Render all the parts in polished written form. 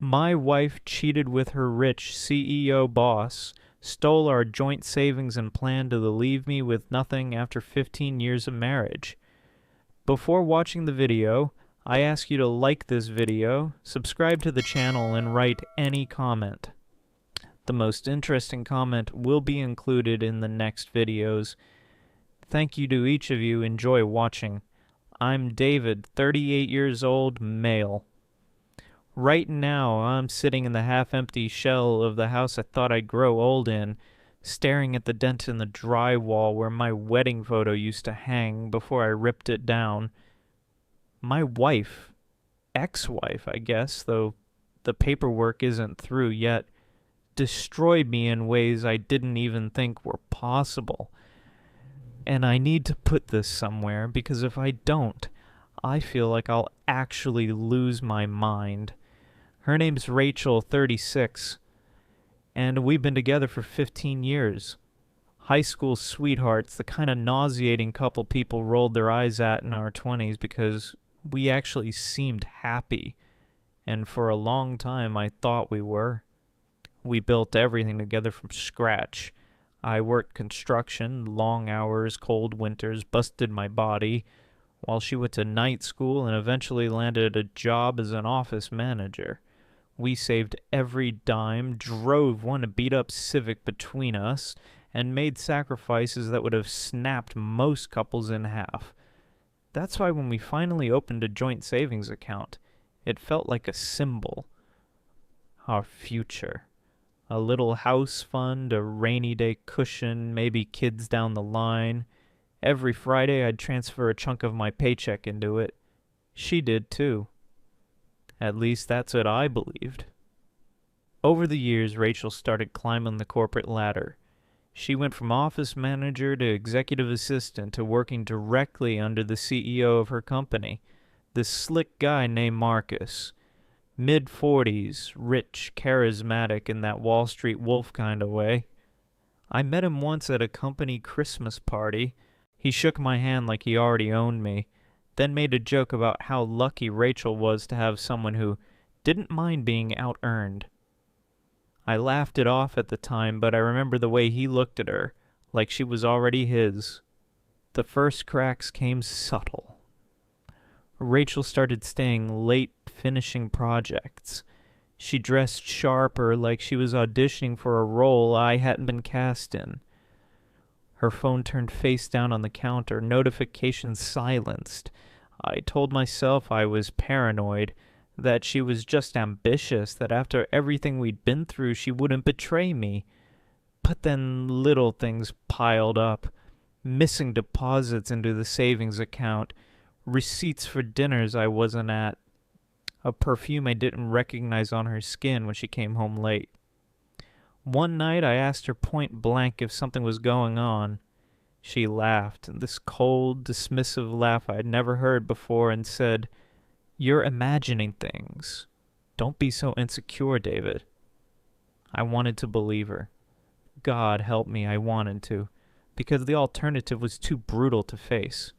My wife cheated with her rich CEO boss, stole our joint savings, and planned to leave me with nothing after 15 years of marriage. Before watching the video, I ask you to like this video, subscribe to the channel, and write any comment. The most interesting comment will be included in the next videos. Thank you to each of you. Enjoy watching. I'm David, 38 years old, male. Right now, I'm sitting in the half-empty shell of the house I thought I'd grow old in, staring at the dent in the drywall where my wedding photo used to hang before I ripped it down. My wife, ex-wife, I guess, though the paperwork isn't through yet, destroyed me in ways I didn't even think were possible. And I need to put this somewhere, because if I don't, I feel like I'll actually lose my mind. Her name's Rachel, 36, and we've been together for 15 years. High school sweethearts, the kind of nauseating couple people rolled their eyes at in our 20s because we actually seemed happy, and for a long time I thought we were. We built everything together from scratch. I worked construction, long hours, cold winters, busted my body, while she went to night school and eventually landed a job as an office manager. We saved every dime, drove one beat-up Civic between us, and made sacrifices that would have snapped most couples in half. That's why when we finally opened a joint savings account, it felt like a symbol. Our future. A little house fund, a rainy day cushion, maybe kids down the line. Every Friday I'd transfer a chunk of my paycheck into it. She did too. At least that's what I believed. Over the years, Rachel started climbing the corporate ladder. She went from office manager to executive assistant to working directly under the CEO of her company, this slick guy named Marcus. Mid-40s, rich, charismatic in that Wall Street wolf kind of way. I met him once at a company Christmas party. He shook my hand like he already owned me, then made a joke about how lucky Rachel was to have someone who didn't mind being out-earned. I laughed it off at the time, but I remember the way he looked at her, like she was already his. The first cracks came subtle. Rachel started staying late finishing projects. She dressed sharper, like she was auditioning for a role I hadn't been cast in. Her phone turned face down on the counter, notifications silenced. I told myself I was paranoid, that she was just ambitious, that after everything we'd been through she wouldn't betray me. But then little things piled up. Missing deposits into the savings account, receipts for dinners I wasn't at, a perfume I didn't recognize on her skin when she came home late. One night I asked her point blank if something was going on. She laughed, this cold, dismissive laugh I'd never heard before, and said, "You're imagining things. Don't be so insecure, David." I wanted to believe her. God help me, I wanted to, because the alternative was too brutal to face.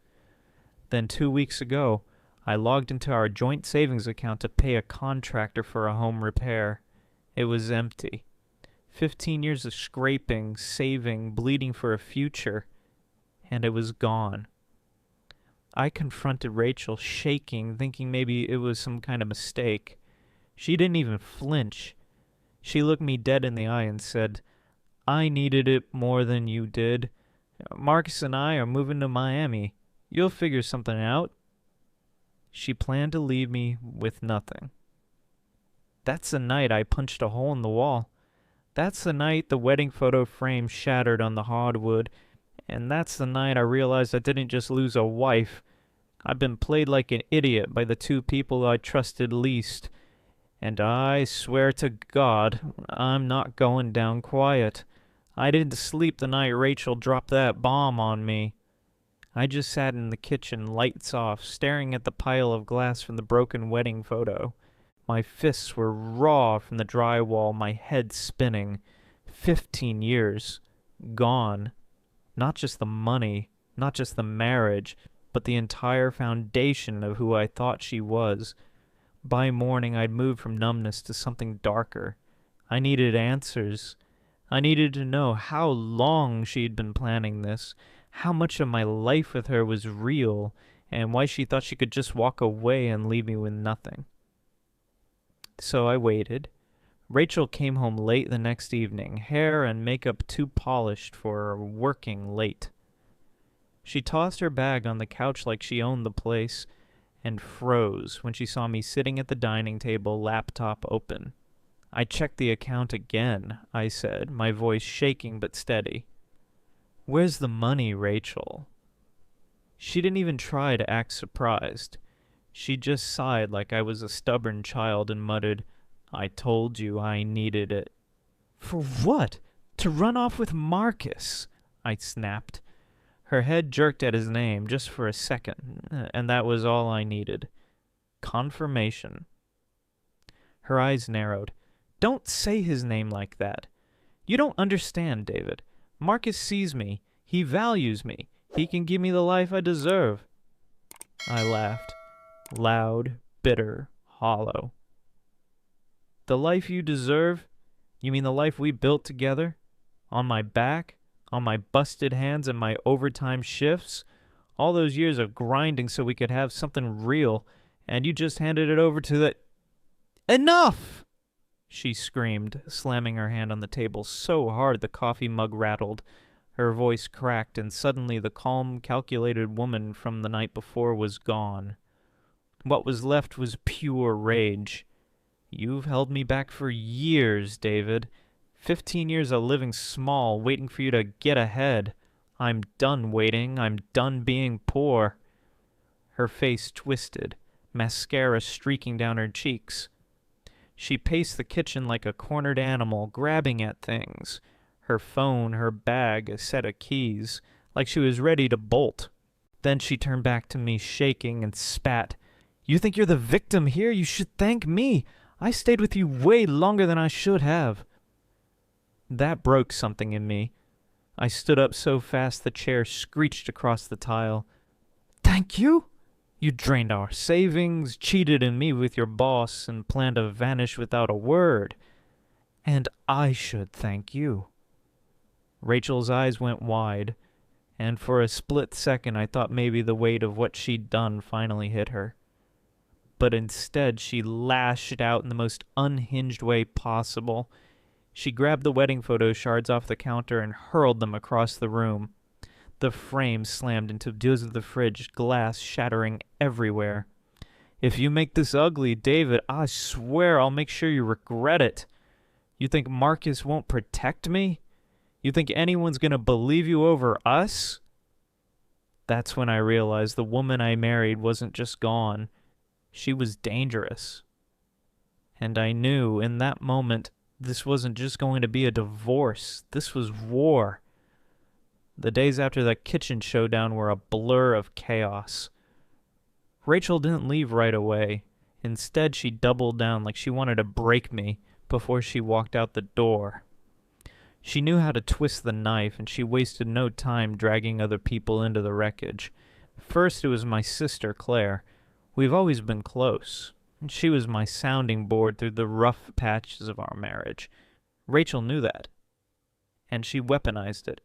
Then 2 weeks ago, I logged into our joint savings account to pay a contractor for a home repair. It was empty. 15 years of scraping, saving, bleeding for a future, and it was gone. I confronted Rachel, shaking, thinking maybe it was some kind of mistake. She didn't even flinch. She looked me dead in the eye and said, "I needed it more than you did. Marcus and I are moving to Miami. You'll figure something out." She planned to leave me with nothing. That's the night I punched a hole in the wall. That's the night the wedding photo frame shattered on the hardwood. And that's the night I realized I didn't just lose a wife. I've been played like an idiot by the two people I trusted least. And I swear to God, I'm not going down quiet. I didn't sleep the night Rachel dropped that bomb on me. I just sat in the kitchen, lights off, staring at the pile of glass from the broken wedding photo. My fists were raw from the drywall, my head spinning. 15 years. Gone. Not just the money, not just the marriage, but the entire foundation of who I thought she was. By morning, I'd moved from numbness to something darker. I needed answers. I needed to know how long she'd been planning this, how much of my life with her was real, and why she thought she could just walk away and leave me with nothing. So I waited. Rachel came home late the next evening, hair and makeup too polished for working late. She tossed her bag on the couch like she owned the place, and froze when she saw me sitting at the dining table, laptop open. I checked the account again, I said, my voice shaking but steady. Where's the money, Rachel? She didn't even try to act surprised. She just sighed like I was a stubborn child and muttered, I told you I needed it. For what? To run off with Marcus, I snapped. Her head jerked at his name just for a second, and that was all I needed. Confirmation. Her eyes narrowed. Don't say his name like that. You don't understand, David. Marcus sees me. He values me. He can give me the life I deserve. I laughed. Loud, bitter, hollow. The life you deserve? You mean the life we built together? On my back? On my busted hands and my overtime shifts? All those years of grinding so we could have something real, and you just handed it over to the... Enough! She screamed, slamming her hand on the table so hard the coffee mug rattled. Her voice cracked, and suddenly the calm, calculated woman from the night before was gone. What was left was pure rage. You've held me back for years, David. 15 years of living small, waiting for you to get ahead. I'm done waiting. I'm done being poor. Her face twisted, mascara streaking down her cheeks. She paced the kitchen like a cornered animal, grabbing at things. Her phone, her bag, a set of keys, like she was ready to bolt. Then she turned back to me, shaking, and spat. You think you're the victim here? You should thank me. I stayed with you way longer than I should have. That broke something in me. I stood up so fast the chair screeched across the tile. Thank you? You drained our savings, cheated in me with your boss, and planned to vanish without a word. And I should thank you. Rachel's eyes went wide, and for a split second I thought maybe the weight of what she'd done finally hit her. But instead she lashed out in the most unhinged way possible. She grabbed the wedding photo shards off the counter and hurled them across the room. The frame slammed into doors of the fridge, glass shattering everywhere. If you make this ugly, David, I swear I'll make sure you regret it. You think Marcus won't protect me? You think anyone's gonna believe you over us? That's when I realized the woman I married wasn't just gone. She was dangerous. And I knew in that moment this wasn't just going to be a divorce. This was war. The days after that kitchen showdown were a blur of chaos. Rachel didn't leave right away. Instead, she doubled down like she wanted to break me before she walked out the door. She knew how to twist the knife, and she wasted no time dragging other people into the wreckage. First, it was my sister, Claire. We've always been close, and she was my sounding board through the rough patches of our marriage. Rachel knew that, and she weaponized it.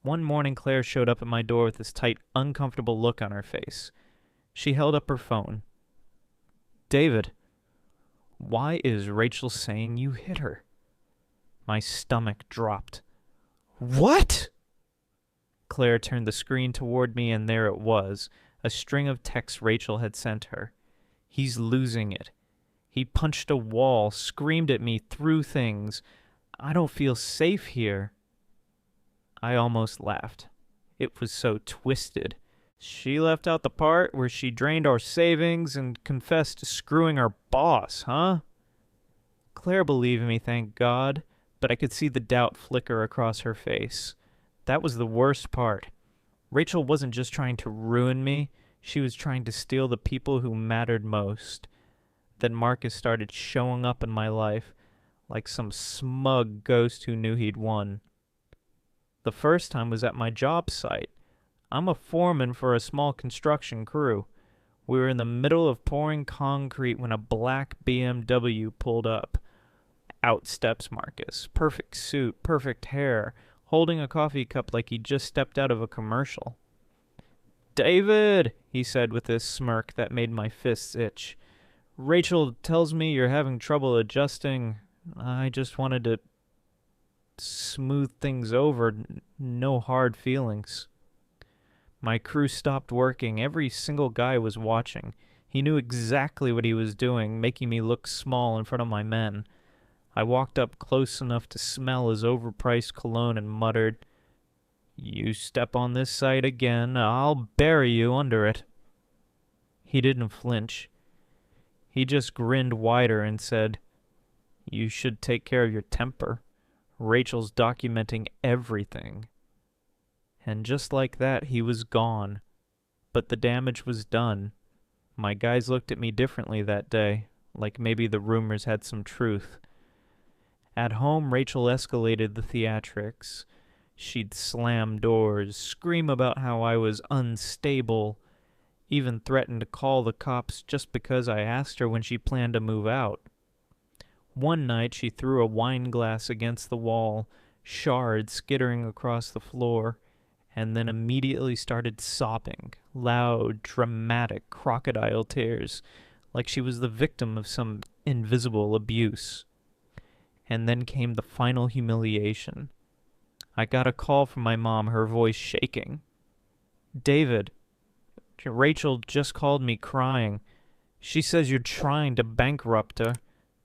One morning, Claire showed up at my door with this tight, uncomfortable look on her face. She held up her phone. David, why is Rachel saying you hit her? My stomach dropped. What? Claire turned the screen toward me, and there it was, a string of texts Rachel had sent her. He's losing it. He punched a wall, screamed at me, threw things. I don't feel safe here. I almost laughed. It was so twisted. She left out the part where she drained our savings and confessed to screwing our boss, huh? Claire believed me, thank God, but I could see the doubt flicker across her face. That was the worst part. Rachel wasn't just trying to ruin me, she was trying to steal the people who mattered most. Then Marcus started showing up in my life like some smug ghost who knew he'd won. The first time was at my job site. I'm a foreman for a small construction crew. We were in the middle of pouring concrete when a black BMW pulled up. Out steps Marcus. Perfect suit, perfect hair, holding a coffee cup like he just stepped out of a commercial. "David," he said with this smirk that made my fists itch. "Rachel tells me you're having trouble adjusting. I just wanted to smooth things over. No hard feelings." My crew stopped working. Every single guy was watching. He knew exactly what he was doing, making me look small in front of my men. I walked up close enough to smell his overpriced cologne and muttered, "You step on this site again, I'll bury you under it." He didn't flinch. He just grinned wider and said, "You should take care of your temper. Rachel's documenting everything." And just like that, he was gone. But the damage was done. My guys looked at me differently that day, like maybe the rumors had some truth. At home, Rachel escalated the theatrics. She'd slam doors, scream about how I was unstable, even threatened to call the cops just because I asked her when she planned to move out. One night, she threw a wine glass against the wall, shards skittering across the floor, and then immediately started sobbing, loud, dramatic crocodile tears, like she was the victim of some invisible abuse. And then came the final humiliation. I got a call from my mom, her voice shaking. "David, Rachel just called me crying. She says you're trying to bankrupt her,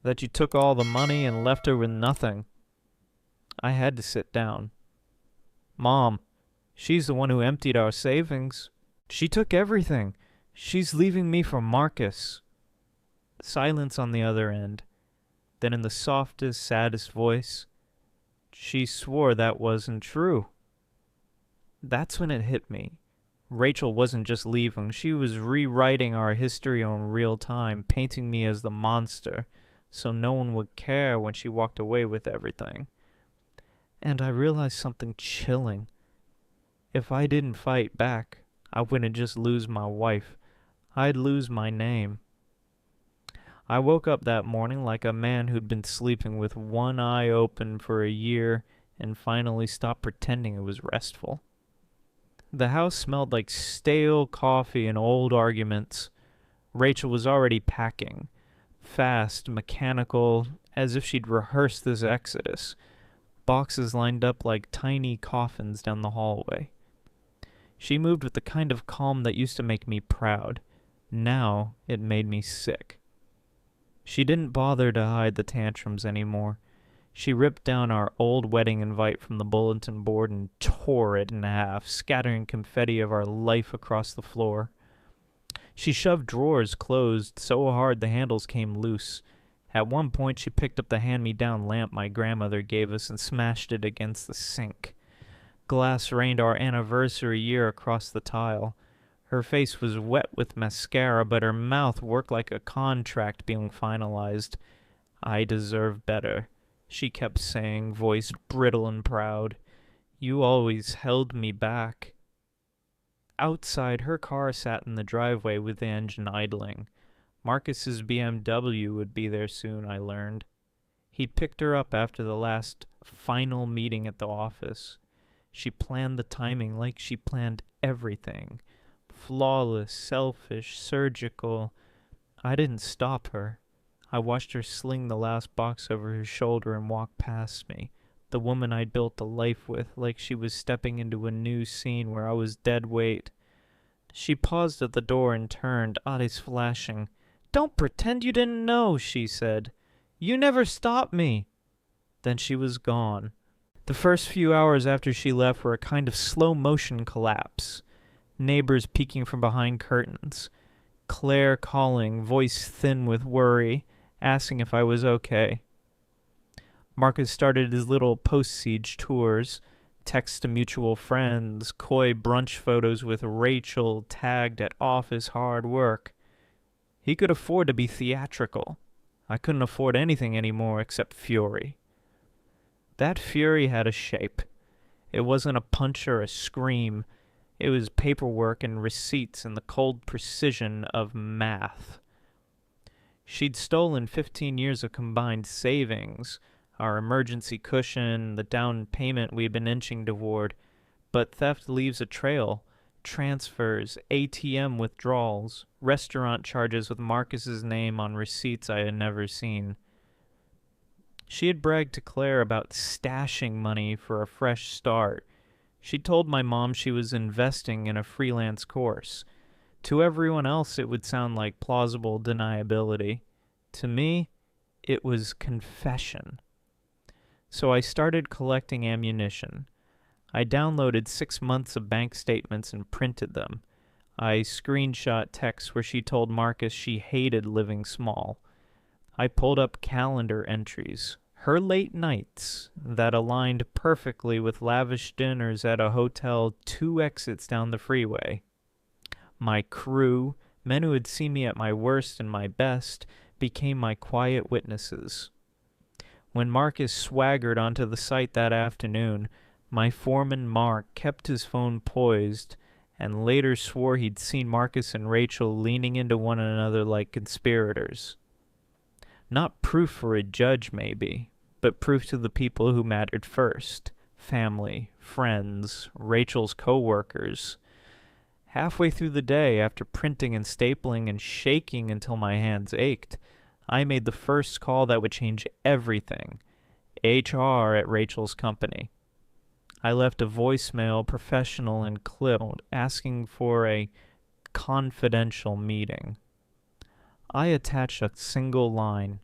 that you took all the money and left her with nothing." I had to sit down. "Mom, she's the one who emptied our savings. She took everything. She's leaving me for Marcus." Silence on the other end. Then in the softest, saddest voice, "She swore that wasn't true." That's when it hit me. Rachel wasn't just leaving. She was rewriting our history in real time, painting me as the monster, so no one would care when she walked away with everything. And I realized something chilling. If I didn't fight back, I wouldn't just lose my wife. I'd lose my name. I woke up that morning like a man who'd been sleeping with one eye open for a year and finally stopped pretending it was restful. The house smelled like stale coffee and old arguments. Rachel was already packing, fast, mechanical, as if she'd rehearsed this exodus. Boxes lined up like tiny coffins down the hallway. She moved with the kind of calm that used to make me proud. Now it made me sick. She didn't bother to hide the tantrums anymore. She ripped down our old wedding invite from the bulletin board and tore it in half, scattering confetti of our life across the floor. She shoved drawers closed so hard the handles came loose. At one point, she picked up the hand-me-down lamp my grandmother gave us and smashed it against the sink. Glass rained our anniversary year across the tile. Her face was wet with mascara, but her mouth worked like a contract being finalized. "I deserve better," she kept saying, voice brittle and proud. "You always held me back." Outside, her car sat in the driveway with the engine idling. Marcus's BMW would be there soon, I learned. He'd picked her up after the last final meeting at the office. She planned the timing like she planned everything. Flawless, selfish, surgical. I didn't stop her. I watched her sling the last box over her shoulder and walk past me, the woman I'd built a life with, like she was stepping into a new scene where I was dead weight. She paused at the door and turned, eyes flashing. "Don't pretend you didn't know," she said. "You never stopped me." Then she was gone. The first few hours after she left were a kind of slow-motion collapse. Neighbors peeking from behind curtains. Claire calling, voice thin with worry, asking if I was okay. Marcus started his little post-siege tours, texts to mutual friends, coy brunch photos with Rachel tagged at office hard work. He could afford to be theatrical. I couldn't afford anything anymore except fury. That fury had a shape. It wasn't a punch or a scream. It was paperwork and receipts and the cold precision of math. She'd stolen 15 years of combined savings, our emergency cushion, the down payment we'd been inching toward. But theft leaves a trail. Transfers, ATM withdrawals, restaurant charges with Marcus's name on receipts I had never seen. She had bragged to Claire about stashing money for a fresh start. She told my mom she was investing in a freelance course. To everyone else, it would sound like plausible deniability. To me, it was confession. So I started collecting ammunition. I downloaded 6 months of bank statements and printed them. I screenshot texts where she told Marcus she hated living small. I pulled up calendar entries, her late nights, that aligned perfectly with lavish dinners at a hotel 2 exits down the freeway. My crew, men who had seen me at my worst and my best, became my quiet witnesses. When Marcus swaggered onto the site that afternoon, my foreman Mark kept his phone poised and later swore he'd seen Marcus and Rachel leaning into one another like conspirators. Not proof for a judge, maybe, but proof to the people who mattered first. Family, friends, Rachel's co-workers. Halfway through the day, after printing and stapling and shaking until my hands ached, I made the first call that would change everything. HR at Rachel's company. I left a voicemail, professional and clipped, asking for a confidential meeting. I attached a single line.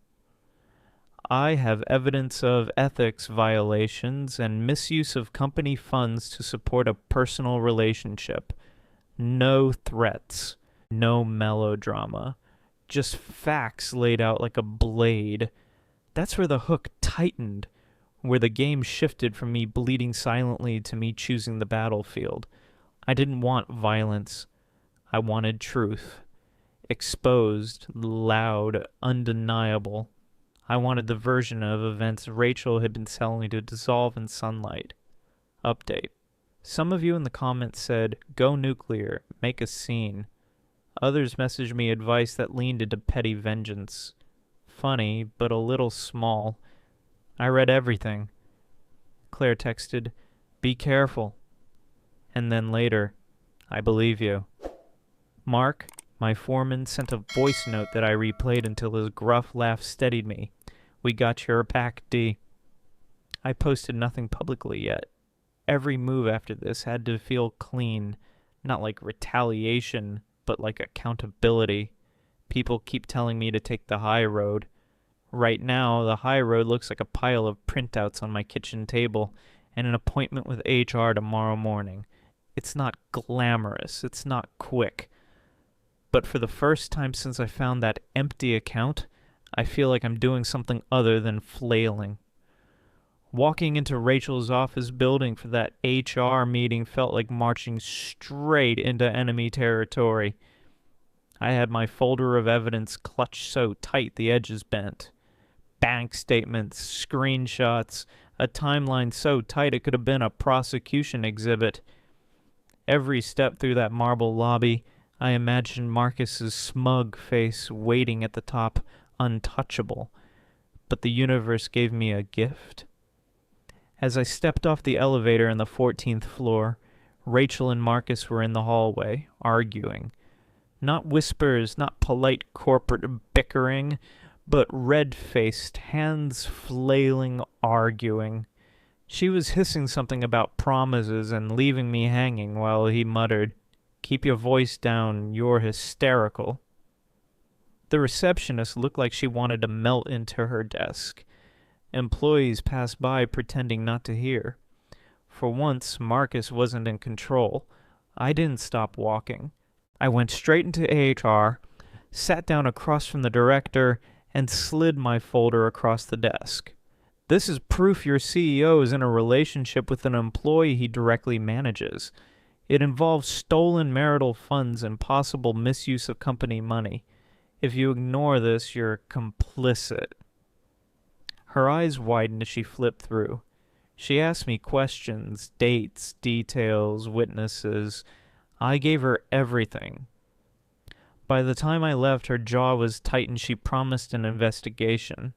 I have evidence of ethics violations and misuse of company funds to support a personal relationship. No threats, no melodrama, just facts laid out like a blade. That's where the hook tightened, where the game shifted from me bleeding silently to me choosing the battlefield. I didn't want violence. I wanted truth. Exposed, loud, undeniable. I wanted the version of events Rachel had been telling me to dissolve in sunlight. Update. Some of you in the comments said, go nuclear, make a scene. Others messaged me advice that leaned into petty vengeance. Funny, but a little small. I read everything. Claire texted, be careful. And then later, I believe you. Mark, my foreman, sent a voice note that I replayed until his gruff laugh steadied me. We got your back, D. I posted nothing publicly yet. Every move after this had to feel clean, not like retaliation, but like accountability. People keep telling me to take the high road. Right now, the high road looks like a pile of printouts on my kitchen table and an appointment with HR tomorrow morning. It's not glamorous. It's not quick. But for the first time since I found that empty account, I feel like I'm doing something other than flailing. Walking into Rachel's office building for that HR meeting felt like marching straight into enemy territory. I had my folder of evidence clutched so tight the edges bent. Bank statements, screenshots, a timeline so tight it could have been a prosecution exhibit. Every step through that marble lobby, I imagined Marcus's smug face waiting at the top, untouchable. But the universe gave me a gift. As I stepped off the elevator on the 14th floor, Rachel and Marcus were in the hallway, arguing. Not whispers, not polite corporate bickering, but red-faced, hands flailing, arguing. She was hissing something about promises and leaving me hanging while he muttered, keep your voice down, you're hysterical. The receptionist looked like she wanted to melt into her desk. Employees passed by pretending not to hear. For once, Marcus wasn't in control. I didn't stop walking. I went straight into HR, sat down across from the director, and slid my folder across the desk. This is proof your CEO is in a relationship with an employee he directly manages. It involves stolen marital funds and possible misuse of company money. If you ignore this, you're complicit. Her eyes widened as she flipped through. She asked me questions, dates, details, witnesses. I gave her everything. By the time I left, her jaw was tight and she promised an investigation.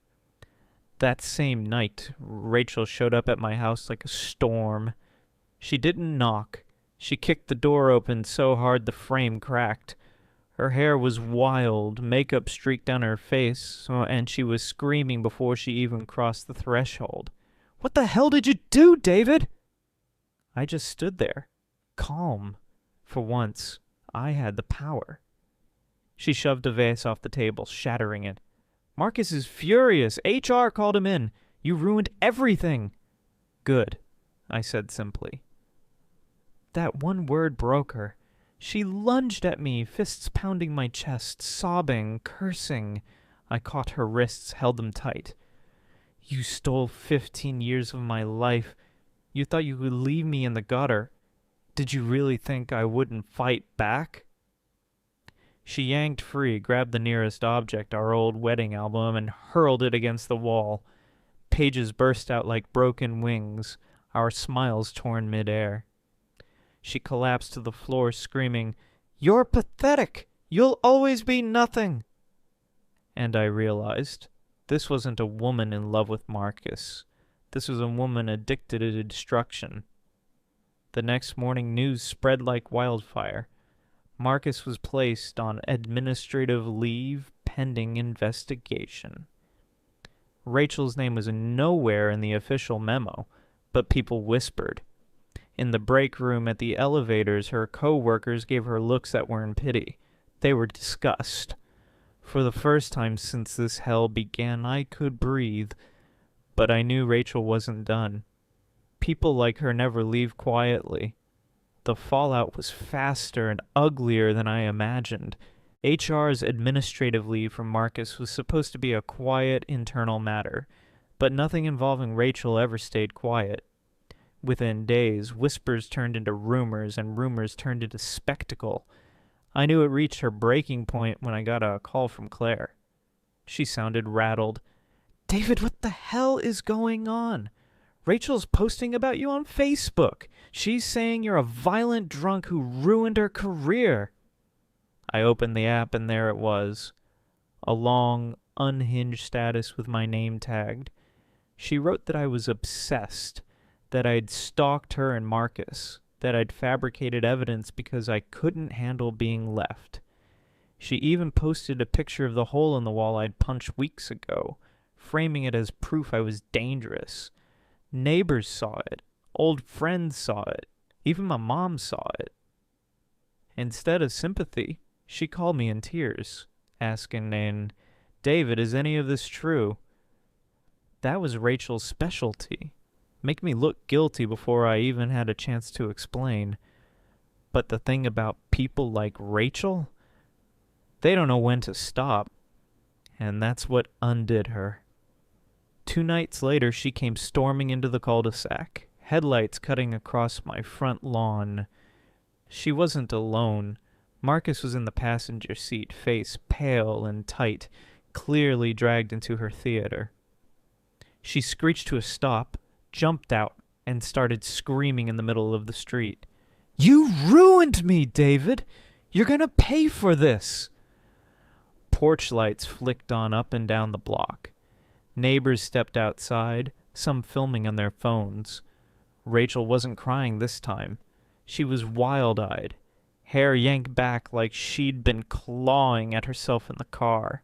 That same night, Rachel showed up at my house like a storm. She didn't knock. She kicked the door open so hard the frame cracked. Her hair was wild, makeup streaked down her face, and she was screaming before she even crossed the threshold. "What the hell did you do, David?" I just stood there, calm. For once, I had the power. She shoved a vase off the table, shattering it. "Marcus is furious. HR called him in. You ruined everything." "Good," I said simply. That one word broke her. She lunged at me, fists pounding my chest, sobbing, cursing. I caught her wrists, held them tight. "You stole 15 years of my life. You thought you could leave me in the gutter. Did you really think I wouldn't fight back?" She yanked free, grabbed the nearest object, our old wedding album, and hurled it against the wall. Pages burst out like broken wings, our smiles torn midair. She collapsed to the floor, screaming, "You're pathetic! You'll always be nothing!" And I realized this wasn't a woman in love with Marcus. This was a woman addicted to destruction. The next morning, news spread like wildfire. Marcus was placed on administrative leave pending investigation. Rachel's name was nowhere in the official memo, but people whispered. In the break room at the elevators, her co-workers gave her looks that were in pity. They were disgust. For the first time since this hell began, I could breathe, but I knew Rachel wasn't done. People like her never leave quietly. The fallout was faster and uglier than I imagined. HR's administrative leave from Marcus was supposed to be a quiet internal matter, but nothing involving Rachel ever stayed quiet. Within days, whispers turned into rumors, and rumors turned into spectacle. I knew it reached her breaking point when I got a call from Claire. She sounded rattled. "David, what the hell is going on? Rachel's posting about you on Facebook. She's saying you're a violent drunk who ruined her career." I opened the app and there it was. A long, unhinged status with my name tagged. She wrote that I was obsessed, that I'd stalked her and Marcus, that I'd fabricated evidence because I couldn't handle being left. She even posted a picture of the hole in the wall I'd punched weeks ago, framing it as proof I was dangerous. Neighbors saw it. Old friends saw it. Even my mom saw it. Instead of sympathy, she called me in tears, asking, "David, is any of this true?" That was Rachel's specialty. Make me look guilty before I even had a chance to explain. But the thing about people like Rachel, they don't know when to stop. And that's what undid her. 2 nights later, she came storming into the cul-de-sac, headlights cutting across my front lawn. She wasn't alone. Marcus was in the passenger seat, face pale and tight, clearly dragged into her theater. She screeched to a stop, jumped out, and started screaming in the middle of the street. "You ruined me, David! You're gonna pay for this!" Porch lights flicked on up and down the block. Neighbors stepped outside, some filming on their phones. Rachel wasn't crying this time. She was wild-eyed, hair yanked back like she'd been clawing at herself in the car.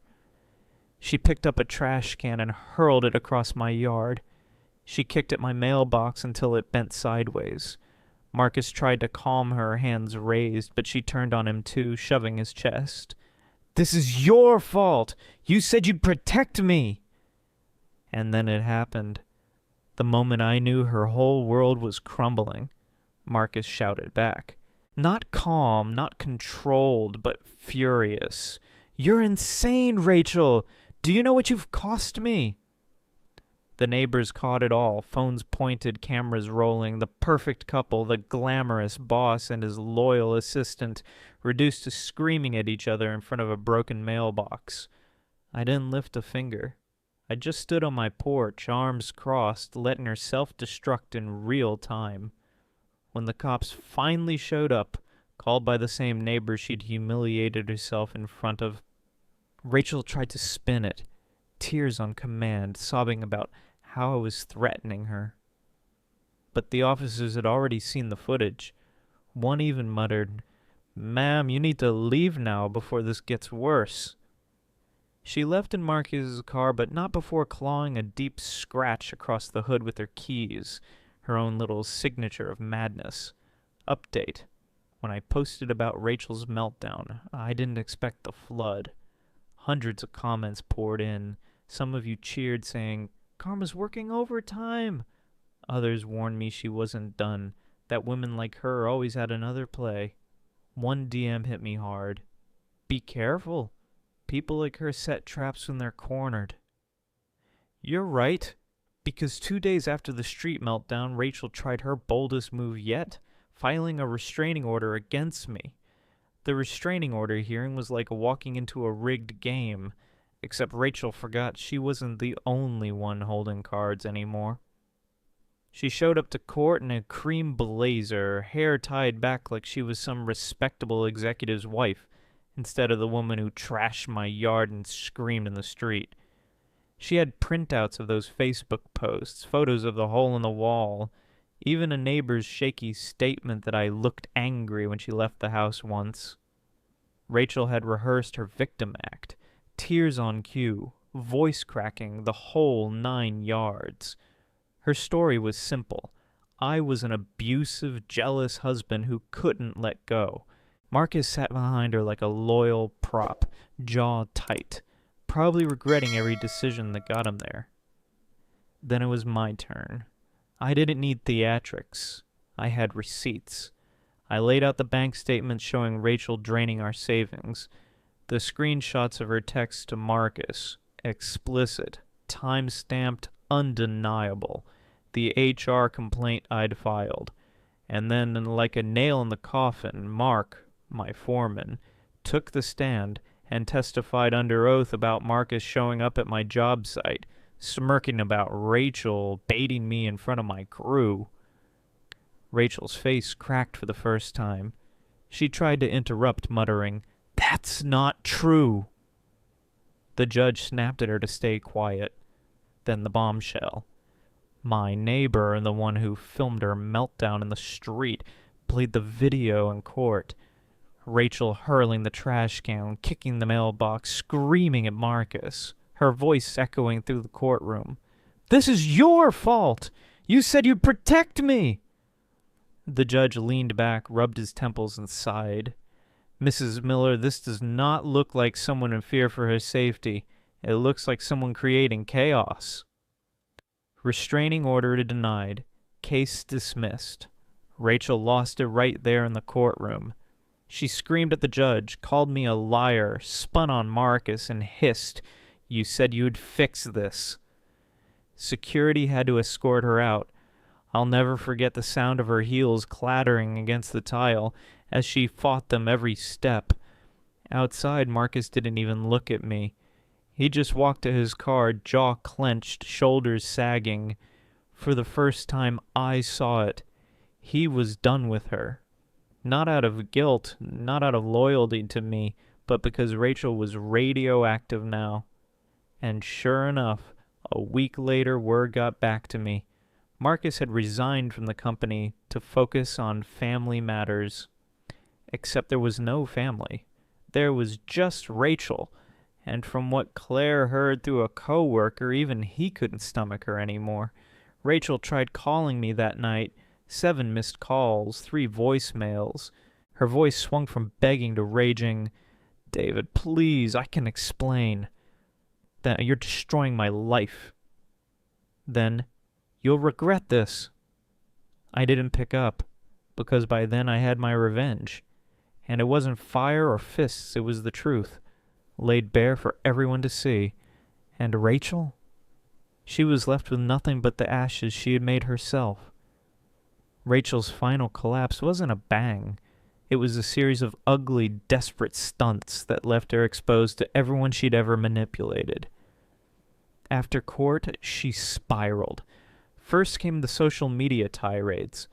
She picked up a trash can and hurled it across my yard. She kicked at my mailbox until it bent sideways. Marcus tried to calm her, hands raised, but she turned on him too, shoving his chest. "This is your fault! You said you'd protect me!" And then it happened. The moment I knew her whole world was crumbling, Marcus shouted back. Not calm, not controlled, but furious. "You're insane, Rachel! Do you know what you've cost me?" The neighbors caught it all, phones pointed, cameras rolling, the perfect couple, the glamorous boss and his loyal assistant, reduced to screaming at each other in front of a broken mailbox. I didn't lift a finger. I just stood on my porch, arms crossed, letting her self-destruct in real time. When the cops finally showed up, called by the same neighbor she'd humiliated herself in front of. Rachel tried to spin it, tears on command, sobbing about how I was threatening her. But the officers had already seen the footage. One even muttered, "Ma'am, you need to leave now before this gets worse." She left in Marcus's car, but not before clawing a deep scratch across the hood with her keys, her own little signature of madness. Update. When I posted about Rachel's meltdown, I didn't expect the flood. Hundreds of comments poured in. Some of you cheered, saying, "Karma's working overtime." Others warned me she wasn't done, that women like her always had another play. One DM hit me hard. "Be careful. People like her set traps when they're cornered." You're right, because 2 days after the street meltdown, Rachel tried her boldest move yet, filing a restraining order against me. The restraining order hearing was like walking into a rigged game, except Rachel forgot she wasn't the only one holding cards anymore. She showed up to court in a cream blazer, hair tied back like she was some respectable executive's wife, instead of the woman who trashed my yard and screamed in the street. She had printouts of those Facebook posts, photos of the hole in the wall, even a neighbor's shaky statement that I looked angry when she left the house once. Rachel had rehearsed her victim act, tears on cue, voice cracking, the whole 9 yards. Her story was simple. I was an abusive, jealous husband who couldn't let go. Marcus sat behind her like a loyal prop, jaw tight, probably regretting every decision that got him there. Then it was my turn. I didn't need theatrics. I had receipts. I laid out the bank statements showing Rachel draining our savings, the screenshots of her text to Marcus, explicit, time-stamped, undeniable, the HR complaint I'd filed, and then, like a nail in the coffin, Mark, my foreman, took the stand and testified under oath about Marcus showing up at my job site, smirking about Rachel baiting me in front of my crew. Rachel's face cracked for the first time. She tried to interrupt, muttering, "That's not true." The judge snapped at her to stay quiet. Then the bombshell. My neighbor and the one who filmed her meltdown in the street played the video in court. Rachel hurling the trash can, kicking the mailbox, screaming at Marcus, her voice echoing through the courtroom. "This is your fault! You said you'd protect me!" The judge leaned back, rubbed his temples, and sighed. "Mrs. Miller, this does not look like someone in fear for her safety. It looks like someone creating chaos." Restraining order denied. Case dismissed. Rachel lost it right there in the courtroom. She screamed at the judge, called me a liar, spun on Marcus, and hissed, "You said you'd fix this." Security had to escort her out. I'll never forget the sound of her heels clattering against the tile as she fought them every step. Outside, Marcus didn't even look at me. He just walked to his car, jaw clenched, shoulders sagging. For the first time I saw it. He was done with her. Not out of guilt, not out of loyalty to me, but because Rachel was radioactive now. And sure enough, a week later word got back to me. Marcus had resigned from the company to focus on family matters. Except there was no family. There was just Rachel. And from what Claire heard through a coworker, even he couldn't stomach her anymore. Rachel tried calling me that night. 7 missed calls, 3 voicemails. Her voice swung from begging to raging. "David, please, I can explain. That you're destroying my life." Then, "You'll regret this." I didn't pick up, because by then I had my revenge. And it wasn't fire or fists, it was the truth, laid bare for everyone to see. And Rachel? She was left with nothing but the ashes she had made herself. Rachel's final collapse wasn't a bang. It was a series of ugly, desperate stunts that left her exposed to everyone she'd ever manipulated. After court, she spiraled. First came the social media tirades.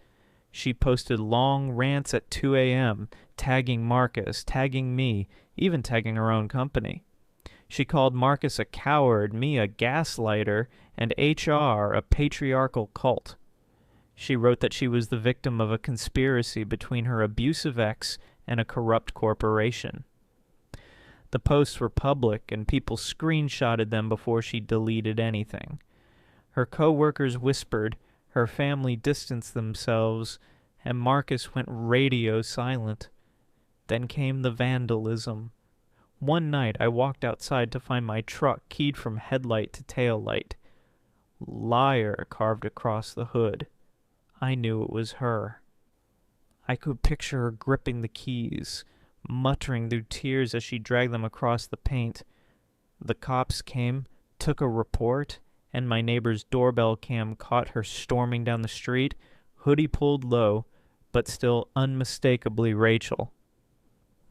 She posted long rants at 2 a.m., tagging Marcus, tagging me, even tagging her own company. She called Marcus a coward, me a gaslighter, and HR a patriarchal cult. She wrote that she was the victim of a conspiracy between her abusive ex and a corrupt corporation. The posts were public, and people screenshotted them before she deleted anything. Her co-workers whispered, her family distanced themselves, and Marcus went radio silent. Then came the vandalism. One night I walked outside to find my truck keyed from headlight to tail light. Liar carved across the hood. I knew it was her. I could picture her gripping the keys, muttering through tears as she dragged them across the paint. The cops came, took a report, and my neighbor's doorbell cam caught her storming down the street, hoodie pulled low, but still unmistakably Rachel.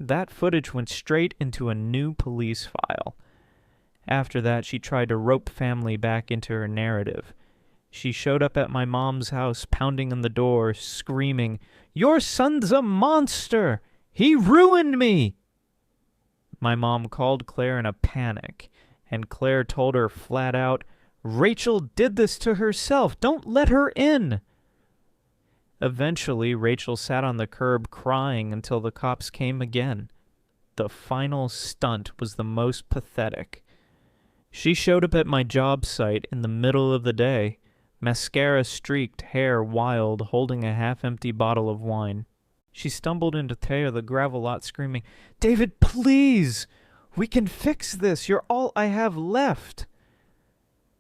That footage went straight into a new police file. After that, she tried to rope family back into her narrative. She showed up at my mom's house, pounding on the door, screaming, "Your son's a monster! He ruined me!" My mom called Claire in a panic, and Claire told her flat out, "Rachel did this to herself. Don't let her in." Eventually, Rachel sat on the curb crying until the cops came again. The final stunt was the most pathetic. She showed up at my job site in the middle of the day, mascara-streaked, hair wild, holding a half-empty bottle of wine. She stumbled into Taya the gravel lot screaming, "David, please! We can fix this! You're all I have left!"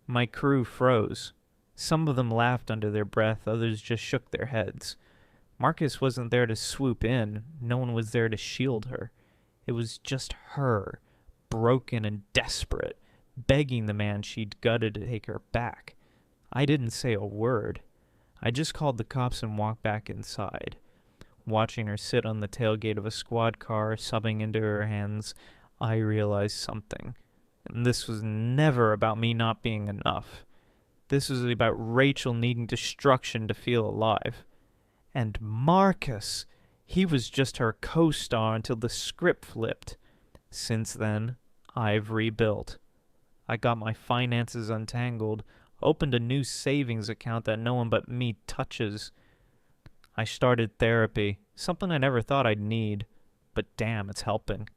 My crew froze. Some of them laughed under their breath, others just shook their heads. Marcus wasn't there to swoop in. No one was there to shield her. It was just her, broken and desperate, begging the man she'd gutted to take her back. I didn't say a word. I just called the cops and walked back inside. Watching her sit on the tailgate of a squad car, subbing into her hands, I realized something. And this was never about me not being enough. This was about Rachel needing destruction to feel alive. And Marcus, he was just her co-star until the script flipped. Since then, I've rebuilt. I got my finances untangled, opened a new savings account that no one but me touches. I started therapy, something I never thought I'd need, but damn, it's helping.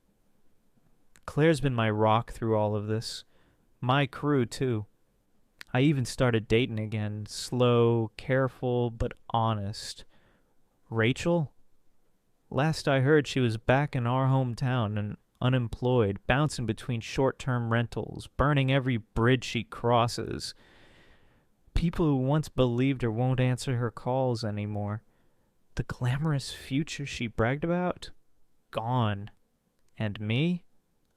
Claire's been my rock through all of this. My crew, too. I even started dating again, slow, careful, but honest. Rachel? Last I heard, she was back in our hometown and unemployed, bouncing between short-term rentals, burning every bridge she crosses. People who once believed her won't answer her calls anymore. The glamorous future she bragged about? Gone. And me?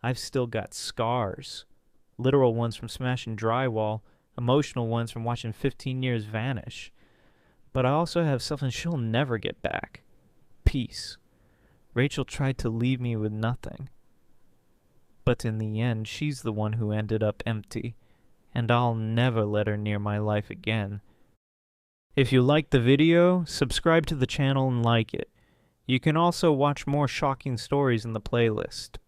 I've still got scars. Literal ones from smashing drywall, emotional ones from watching 15 years vanish. But I also have something she'll never get back. Peace. Rachel tried to leave me with nothing. But in the end, she's the one who ended up empty, and I'll never let her near my life again. If you liked the video, subscribe to the channel and like it. You can also watch more shocking stories in the playlist.